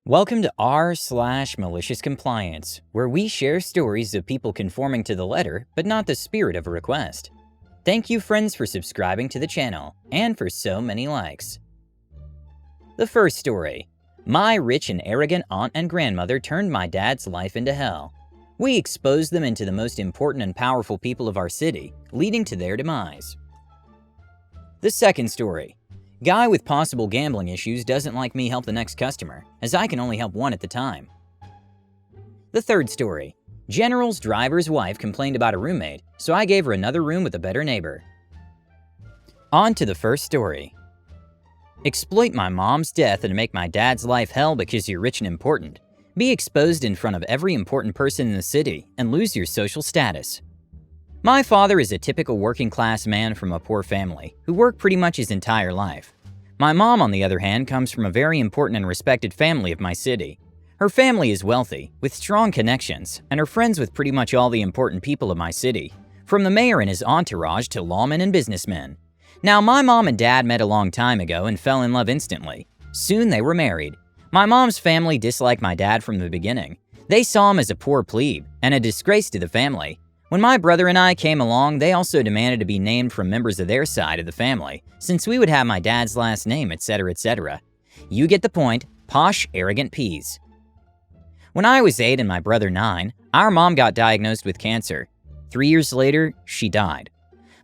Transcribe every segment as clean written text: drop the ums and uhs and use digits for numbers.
Welcome to r/Malicious Compliance, where we share stories of people conforming to the letter but not the spirit of a request. Thank you, friends, for subscribing to the channel and for so many likes. The first story. My rich and arrogant aunt and grandmother turned my dad's life into hell. We exposed them into the most important and powerful people of our city, leading to their demise. The second story. Guy with possible gambling issues doesn't like me help the next customer, as I can only help one at the time. The third story. General's driver's wife complained about a roommate, so I gave her another room with a better neighbor. On to the first story. Exploit my mom's death and make my dad's life hell because you're rich and important. Be exposed in front of every important person in the city and lose your social status. My father is a typical working-class man from a poor family who worked pretty much his entire life. My mom, on the other hand, comes from a very important and respected family of my city. Her family is wealthy, with strong connections, and are friends with pretty much all the important people of my city, from the mayor and his entourage to lawmen and businessmen. Now, my mom and dad met a long time ago and fell in love instantly. Soon they were married. My mom's family disliked my dad from the beginning. They saw him as a poor plebe and a disgrace to the family. When my brother and I came along, they also demanded to be named from members of their side of the family, since we would have my dad's last name, etc., etc. You get the point, posh, arrogant peas. When I was 8 and my brother 9, our mom got diagnosed with cancer. 3 years later, she died.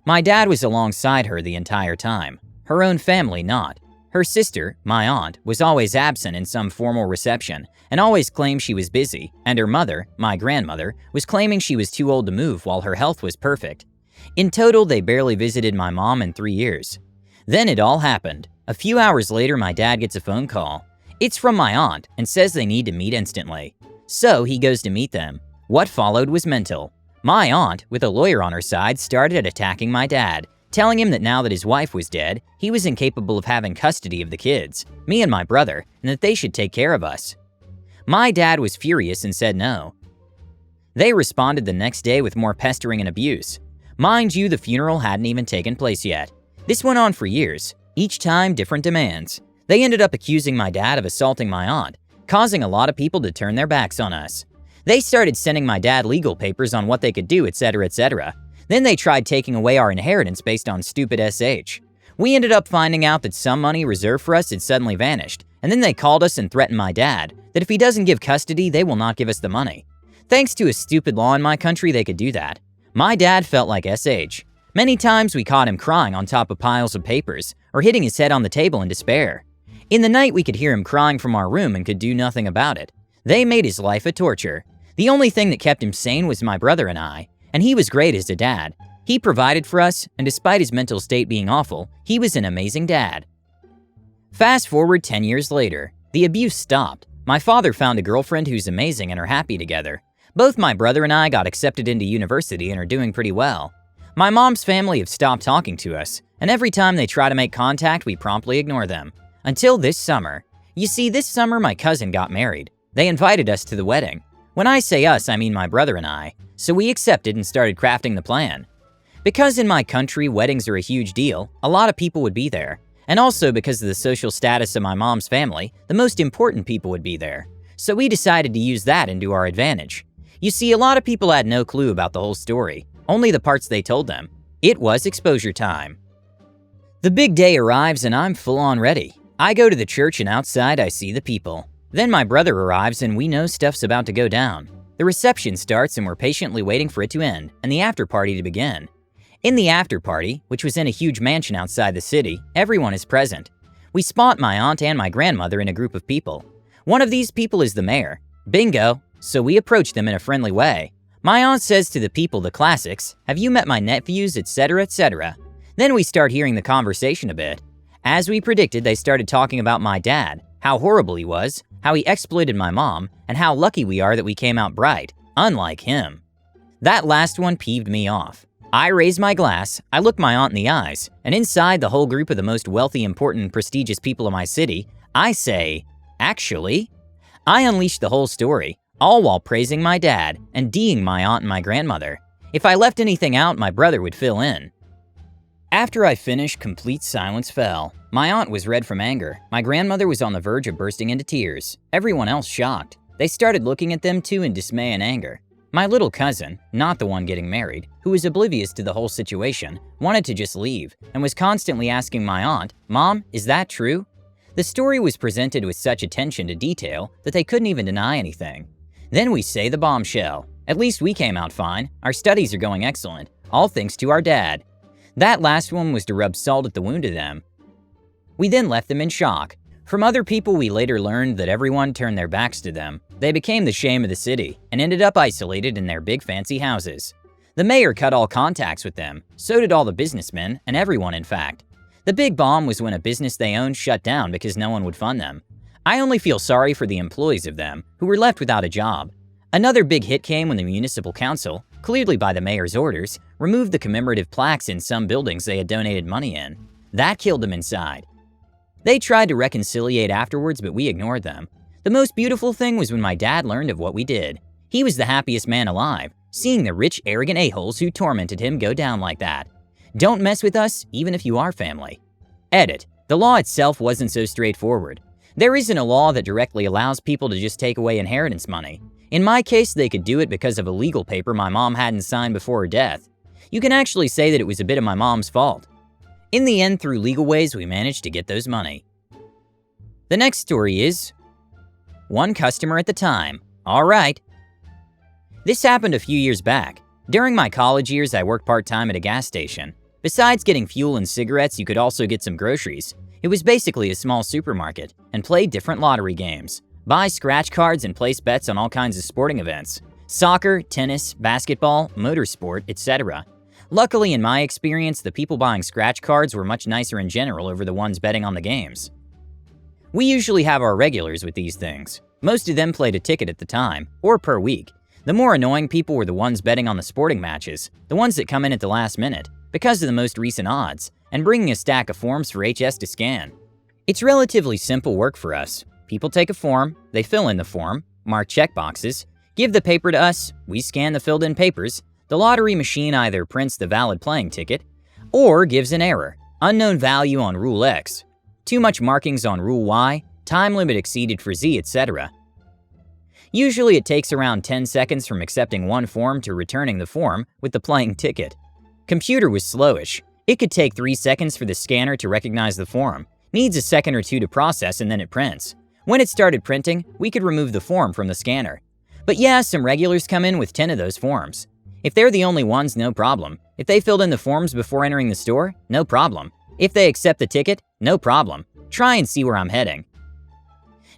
My dad was alongside her the entire time, her own family not. Her sister, my aunt, was always absent in some formal reception and always claimed she was busy, and her mother, my grandmother, was claiming she was too old to move while her health was perfect. In total, they barely visited my mom in 3 years. Then it all happened. A few hours later, my dad gets a phone call. It's from my aunt and says they need to meet instantly. So he goes to meet them. What followed was mental. My aunt, with a lawyer on her side, started attacking my dad, telling him that now that his wife was dead, he was incapable of having custody of the kids, me and my brother, and that they should take care of us. My dad was furious and said no. They responded the next day with more pestering and abuse. Mind you, the funeral hadn't even taken place yet. This went on for years, each time different demands. They ended up accusing my dad of assaulting my aunt, causing a lot of people to turn their backs on us. They started sending my dad legal papers on what they could do, etc., etc. Then they tried taking away our inheritance based on stupid SH. We ended up finding out that some money reserved for us had suddenly vanished, and then they called us and threatened my dad that if he doesn't give custody, they will not give us the money. Thanks to a stupid law in my country, they could do that. My dad felt like SH. Many times we caught him crying on top of piles of papers or hitting his head on the table in despair. In the night, we could hear him crying from our room and could do nothing about it. They made his life a torture. The only thing that kept him sane was my brother and I, and he was great as a dad. He provided for us, and despite his mental state being awful, he was an amazing dad. Fast forward 10 years later, the abuse stopped. My father found a girlfriend who's amazing and are happy together. Both my brother and I got accepted into university and are doing pretty well. My mom's family have stopped talking to us, and every time they try to make contact, we promptly ignore them. Until this summer. You see, this summer my cousin got married. They invited us to the wedding. When I say us, I mean my brother and I. So we accepted and started crafting the plan. Because in my country, weddings are a huge deal, a lot of people would be there. And also because of the social status of my mom's family, the most important people would be there. So we decided to use that into our advantage. You see, a lot of people had no clue about the whole story, only the parts they told them. It was exposure time. The big day arrives and I'm full on ready. I go to the church and outside I see the people. Then my brother arrives and we know stuff's about to go down. The reception starts and we're patiently waiting for it to end and the after party to begin. In the after party, which was in a huge mansion outside the city, everyone is present. We spot my aunt and my grandmother in a group of people. One of these people is the mayor. Bingo! So we approach them in a friendly way. My aunt says to the people the classics, "Have you met my nephews, etc., etc." Then we start hearing the conversation a bit. As we predicted, they started talking about my dad, how horrible he was, how he exploited my mom, and how lucky we are that we came out bright, unlike him. That last one peeved me off. I raise my glass, I look my aunt in the eyes, and inside the whole group of the most wealthy, important, and prestigious people of my city, I say, "Actually?" I unleash the whole story, all while praising my dad and D-ing my aunt and my grandmother. If I left anything out, my brother would fill in. After I finished, complete silence fell. My aunt was red from anger. My grandmother was on the verge of bursting into tears. Everyone else shocked. They started looking at them too in dismay and anger. My little cousin, not the one getting married, who was oblivious to the whole situation, wanted to just leave and was constantly asking my aunt, "Mom, is that true?" The story was presented with such attention to detail that they couldn't even deny anything. Then we say the bombshell. At least we came out fine. Our studies are going excellent, all thanks to our dad. That last one was to rub salt at the wound of them. We then left them in shock. From other people, we later learned that everyone turned their backs to them. They became the shame of the city and ended up isolated in their big fancy houses. The mayor cut all contacts with them, so did all the businessmen and everyone in fact. The big bomb was when a business they owned shut down because no one would fund them. I only feel sorry for the employees of them who were left without a job. Another big hit came when the municipal council, clearly by the mayor's orders, removed the commemorative plaques in some buildings they had donated money in. That killed them inside. They tried to reconciliate afterwards, but we ignored them. The most beautiful thing was when my dad learned of what we did. He was the happiest man alive, seeing the rich, arrogant a-holes who tormented him go down like that. Don't mess with us, even if you are family. Edit. The law itself wasn't so straightforward. There isn't a law that directly allows people to just take away inheritance money. In my case, they could do it because of a legal paper my mom hadn't signed before her death. You can actually say that it was a bit of my mom's fault. In the end, through legal ways, we managed to get those money. The next story is one customer at the time. All right. This happened a few years back. During my college years, I worked part-time at a gas station. Besides getting fuel and cigarettes, you could also get some groceries. It was basically a small supermarket and played different lottery games. Buy scratch cards and place bets on all kinds of sporting events. Soccer, tennis, basketball, motorsport, etc. Luckily, in my experience, the people buying scratch cards were much nicer in general over the ones betting on the games. We usually have our regulars with these things. Most of them played a ticket at the time, or per week. The more annoying people were the ones betting on the sporting matches, the ones that come in at the last minute, because of the most recent odds, and bringing a stack of forms for HS to scan. It's relatively simple work for us. People take a form, they fill in the form, mark checkboxes, give the paper to us, we scan the filled-in papers, the lottery machine either prints the valid playing ticket, or gives an error, unknown value on Rule X, too much markings on Rule Y, time limit exceeded for Z, etc. Usually it takes around 10 seconds from accepting one form to returning the form with the playing ticket. Computer was slowish. It could take 3 seconds for the scanner to recognize the form, needs a second or two to process, and then it prints. When it started printing, we could remove the form from the scanner. But yeah, some regulars come in with 10 of those forms. If they're the only ones, no problem. If they filled in the forms before entering the store, no problem. If they accept the ticket, no problem. Try and see where I'm heading.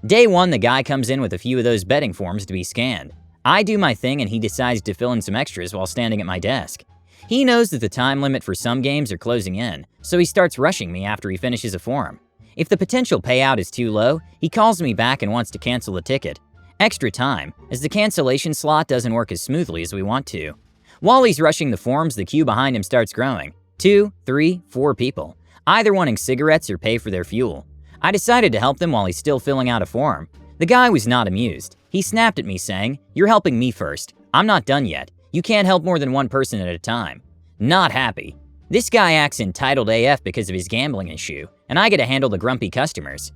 Day one, the guy comes in with a few of those betting forms to be scanned. I do my thing and he decides to fill in some extras while standing at my desk. He knows that the time limit for some games are closing in, so he starts rushing me after he finishes a form. If the potential payout is too low, he calls me back and wants to cancel the ticket. Extra time, as the cancellation slot doesn't work as smoothly as we want to. While he's rushing the forms, the queue behind him starts growing. 2, 3, 4 people, either wanting cigarettes or pay for their fuel. I decided to help them while he's still filling out a form. The guy was not amused. He snapped at me saying, "You're helping me first. I'm not done yet. You can't help more than one person at a time." Not happy. This guy acts entitled AF because of his gambling issue, and I get to handle the grumpy customers.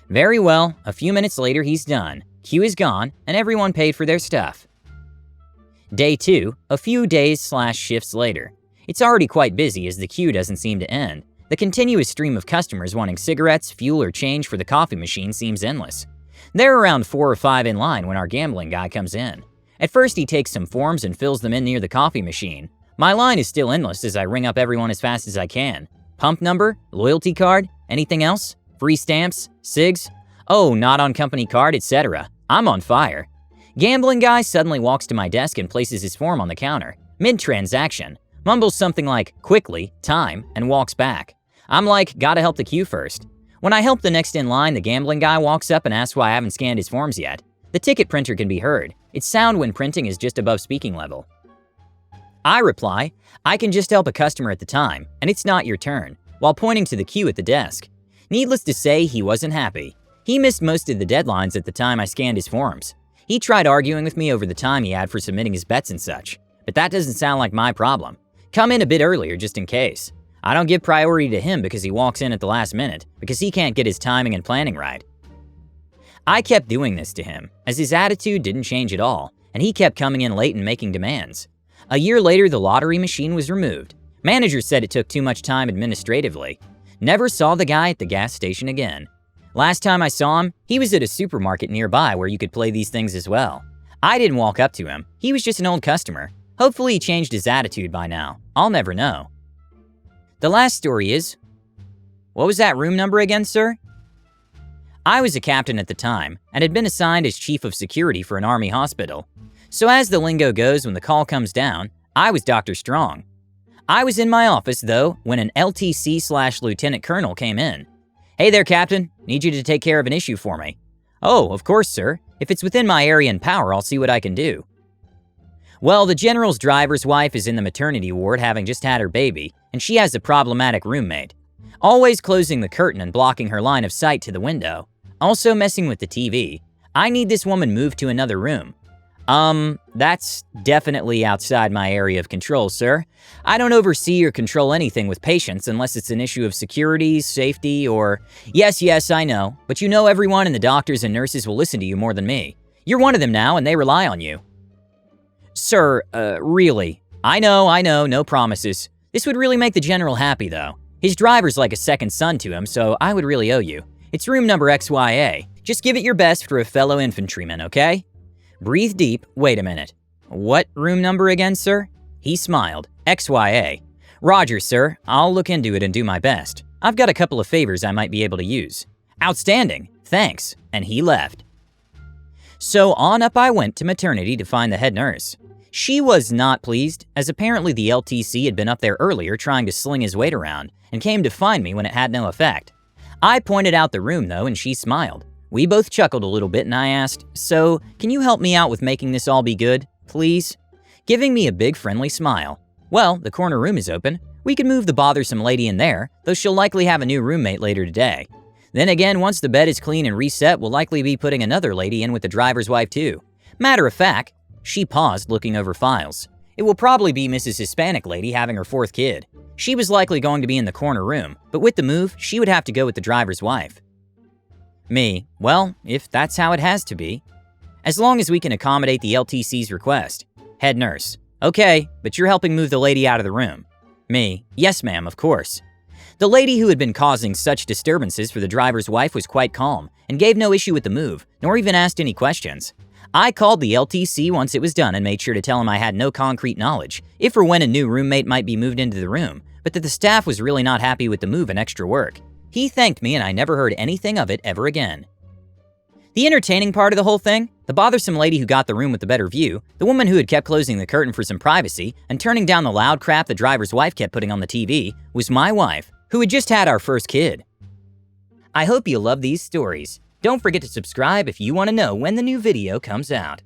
Very well, a few minutes later he's done. Queue is gone, and everyone paid for their stuff. Day 2, a few days/shifts later. It's already quite busy as the queue doesn't seem to end. The continuous stream of customers wanting cigarettes, fuel, or change for the coffee machine seems endless. There are around 4 or 5 in line when our gambling guy comes in. At first he takes some forms and fills them in near the coffee machine. My line is still endless as I ring up everyone as fast as I can. Pump number? Loyalty card? Anything else? Free stamps? Cigs? Oh, not on company card, etc. I'm on fire. Gambling guy suddenly walks to my desk and places his form on the counter, mid-transaction, mumbles something like, "quickly," "time," and walks back. I'm like, gotta help the queue first. When I help the next in line, the gambling guy walks up and asks why I haven't scanned his forms yet. The ticket printer can be heard. Its sound when printing is just above speaking level. I reply, "I can just help a customer at the time, and it's not your turn," while pointing to the queue at the desk. Needless to say, he wasn't happy. He missed most of the deadlines at the time I scanned his forms. He tried arguing with me over the time he had for submitting his bets and such, but that doesn't sound like my problem. Come in a bit earlier just in case. I don't give priority to him because he walks in at the last minute, because he can't get his timing and planning right. I kept doing this to him, as his attitude didn't change at all, and he kept coming in late and making demands. A year later, the lottery machine was removed. Manager said it took too much time administratively. Never saw the guy at the gas station again. Last time I saw him, he was at a supermarket nearby where you could play these things as well. I didn't walk up to him. He was just an old customer. Hopefully he changed his attitude by now. I'll never know. The last story is, what was that room number again, sir? I was a captain at the time and had been assigned as chief of security for an army hospital. So as the lingo goes when the call comes down, I was Dr. Strong. I was in my office, though, when an LTC/Lieutenant Colonel came in. Hey there, Captain. Need you to take care of an issue for me. Oh, of course, sir. If it's within my area and power, I'll see what I can do. Well, the general's driver's wife is in the maternity ward having just had her baby, and she has a problematic roommate. Always closing the curtain and blocking her line of sight to the window. Also messing with the TV. I need this woman moved to another room. That's definitely outside my area of control, sir. I don't oversee or control anything with patients unless it's an issue of security, safety, or… Yes, I know, but you know everyone and the doctors and nurses will listen to you more than me. You're one of them now and they rely on you. Sir, really. I know, no promises. This would really make the general happy, though. His driver's like a second son to him, so I would really owe you. It's room number XYA. Just give it your best for a fellow infantryman, okay? Breathe deep. Wait a minute. What room number again, sir? He smiled. XYA. Roger, sir. I'll look into it and do my best. I've got a couple of favors I might be able to use. Outstanding. Thanks. And he left. So on up I went to maternity to find the head nurse. She was not pleased, as apparently the LTC had been up there earlier trying to sling his weight around, and came to find me when it had no effect. I pointed out the room, though, and she smiled. We both chuckled a little bit and I asked, so, can you help me out with making this all be good, please? Giving me a big friendly smile. Well, the corner room is open. We can move the bothersome lady in there, though she'll likely have a new roommate later today. Then again, once the bed is clean and reset, we'll likely be putting another lady in with the driver's wife too. Matter of fact, she paused looking over files. It will probably be Mrs. Hispanic lady having her fourth kid. She was likely going to be in the corner room, but with the move, she would have to go with the driver's wife. Me, well, if that's how it has to be. As long as we can accommodate the LTC's request. Head nurse, okay, but you're helping move the lady out of the room. Me, yes ma'am, of course. The lady who had been causing such disturbances for the driver's wife was quite calm and gave no issue with the move, nor even asked any questions. I called the LTC once it was done and made sure to tell him I had no concrete knowledge, if or when a new roommate might be moved into the room, but that the staff was really not happy with the move and extra work. He thanked me and I never heard anything of it ever again. The entertaining part of the whole thing, the bothersome lady who got the room with the better view, the woman who had kept closing the curtain for some privacy and turning down the loud crap the driver's wife kept putting on the TV, was my wife, who had just had our first kid. I hope you love these stories. Don't forget to subscribe if you want to know when the new video comes out.